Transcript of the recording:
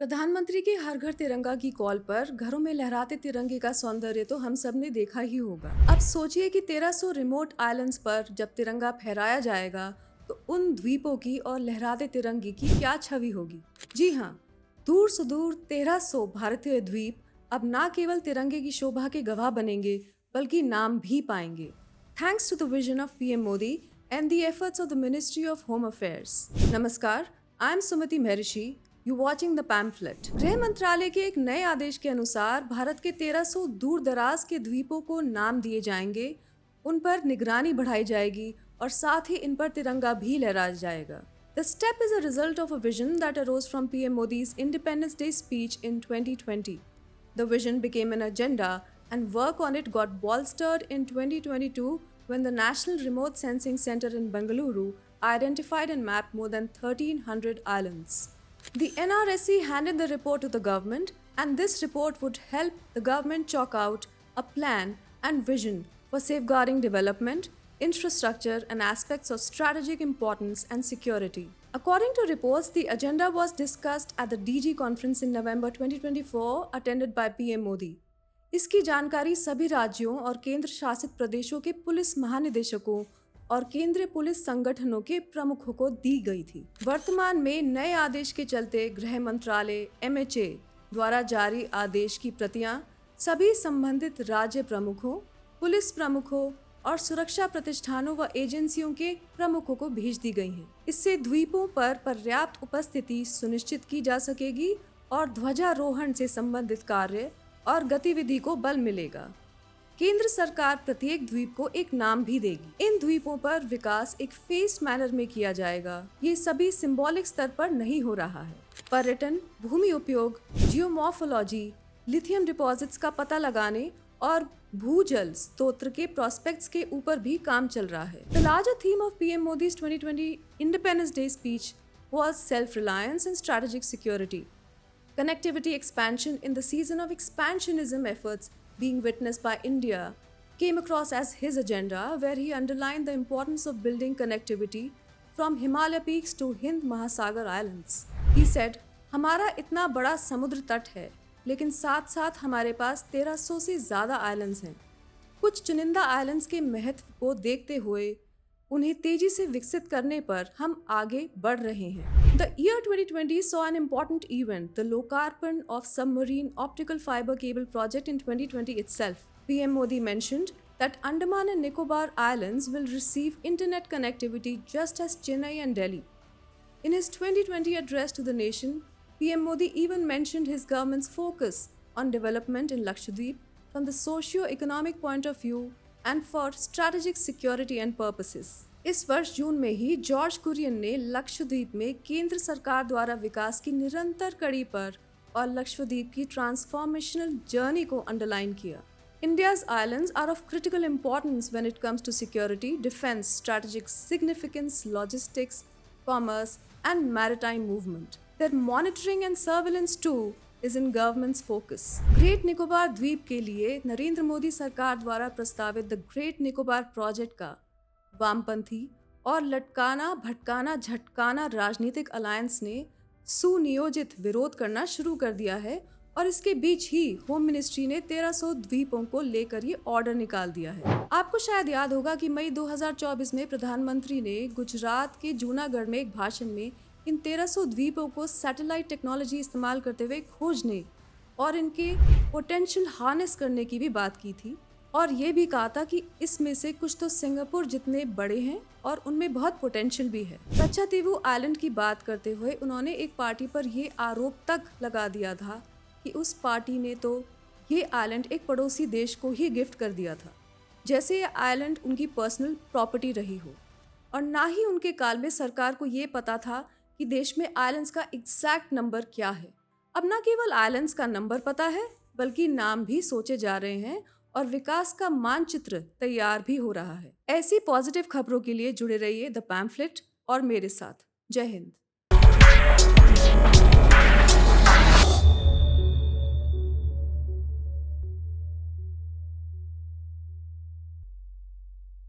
प्रधानमंत्री के हर घर तिरंगा की कॉल पर घरों में लहराते तिरंगे का सौंदर्य तो हम सब ने देखा ही होगा। अब सोचिए कि 1300 रिमोट आइलैंड्स पर जब तिरंगा फहराया जाएगा तो उन द्वीपों की और लहराते तिरंगे की क्या छवि होगी। जी हाँ, दूर सुदूर 1300 भारतीय द्वीप अब ना केवल तिरंगे की शोभा के गवाह बनेंगे बल्कि नाम भी पाएंगे, thanks to the vision of PM Modi and the efforts of the ministry of home affairs. नमस्कार, I M Sumati Maharshi, you watching the pamphlet. गृह मंत्रालय के एक नए आदेश के अनुसार भारत के 1300 दूर दराज के द्वीपों को नाम दिए जाएंगे, उन पर निगरानी बढ़ाई जाएगी और साथ ही इन पर तिरंगा भी लहराया जाएगा। The step is a result of a vision that arose from PM Modi's Independence Day speech in 2020. The vision became an agenda and work on it got bolstered in 2022 when the National Remote Sensing Center in Bengaluru identified and mapped more than 1,300 islands. The NRSC handed the report to the government, and this report would help the government chalk out a plan and vision for safeguarding development, infrastructure, and aspects of strategic importance and security. According to reports, the agenda was discussed at the DG conference in November 2024, attended by PM Modi. इसकी जानकारी सभी राज्यों और केंद्र शासित प्रदेशों के police महानिदेशकों और केंद्रीय पुलिस संगठनों के प्रमुखों को दी गई थी। वर्तमान में नए आदेश के चलते गृह मंत्रालय MHA द्वारा जारी आदेश की प्रतियां सभी संबंधित राज्य प्रमुखों, पुलिस प्रमुखों और सुरक्षा प्रतिष्ठानों व एजेंसियों के प्रमुखों को भेज दी गई हैं। इससे द्वीपों पर पर्याप्त उपस्थिति सुनिश्चित की जा सकेगी और ध्वजारोहण से संबंधित कार्य और गतिविधि को बल मिलेगा। केंद्र सरकार प्रत्येक द्वीप को एक नाम भी देगी। इन द्वीपों पर विकास एक फेस्ड मैनर में किया जाएगा। ये सभी सिंबॉलिक स्तर पर नहीं हो रहा है। पर्यटन, भूमि उपयोग, जियोमॉर्फोलॉजी, लिथियम डिपॉजिट्स का पता लगाने और भूजल स्रोत के प्रोस्पेक्ट्स के ऊपर भी काम चल रहा है। The larger theme of PM Modi's 2020 Independence Day speech was self-reliance and strategic security. Connectivity expansion in the season of expansionism efforts being witnessed by India came across as his agenda, where he underlined the importance of building connectivity from Himalaya peaks to Hind Mahasagar Islands. He said, हमारा इतना बड़ा समुद्र तट है, लेकिन साथ साथ हमारे पास 1300 से ज़्यादा आइलैंड्स हैं। कुछ चुनिंदा आइलैंड्स के महत्व को देखते हुए उन्हें तेजी से विकसित करने पर हम आगे बढ़ रहे हैं। The year 2020 saw an important event, the Lokarpan of submarine optical fiber cable project in 2020 itself. PM Modi mentioned that Andaman and Nicobar Islands will receive internet connectivity just as Chennai and Delhi. In his 2020 address to the nation, PM Modi even mentioned his government's focus on development in Lakshadweep from the socio-economic point of view and for strategic security and purposes. इस वर्ष जून में ही George Kurien ने लक्षद्वीप में केंद्र सरकार द्वारा विकास की निरंतर कड़ी पर और लक्षद्वीप की ट्रांसफॉर्मेशनल जर्नी को अंडरलाइन किया। India's islands are of critical importance when it comes to security, defense, strategic significance, logistics, commerce, and maritime movement. Their monitoring and surveillance too is in government's focus. Great Nicobar द्वीप के लिए नरेंद्र मोदी सरकार द्वारा प्रस्तावित the great Nicobar project का वामपंथी और लटकाना भटकाना झटकाना राजनीतिक अलायंस ने सुनियोजित विरोध करना शुरू कर दिया है और इसके बीच ही होम मिनिस्ट्री ने 1300 द्वीपों को लेकर ये ऑर्डर निकाल दिया है। आपको शायद याद होगा कि मई 2024 में प्रधानमंत्री ने गुजरात के जूनागढ़ में एक भाषण में इन 1300 द्वीपों को सैटेलाइट टेक्नोलॉजी इस्तेमाल करते हुए खोजने और इनके पोटेंशियल हार्नेस करने की भी बात की थी और ये भी कहा था कि इसमें से कुछ तो सिंगापुर जितने बड़े हैं और उनमें बहुत पोटेंशियल भी है। कच्छातीवू आइलैंड की बात करते हुए उन्होंने एक पार्टी पर ये आरोप तक लगा दिया था कि उस पार्टी ने तो ये आइलैंड एक पड़ोसी देश को ही गिफ्ट कर दिया था, जैसे ये आइलैंड उनकी पर्सनल प्रॉपर्टी रही हो, और ना ही उनके काल में सरकार को ये पता था कि देश में आइलैंड्स का एग्जैक्ट नंबर क्या है। अब न केवल आइलैंड्स का नंबर पता है बल्कि नाम भी सोचे जा रहे हैं और विकास का मानचित्र तैयार भी हो रहा है। ऐसी पॉजिटिव खबरों के लिए जुड़े रहिए द पैम्फलेट और मेरे साथ। जय हिंद।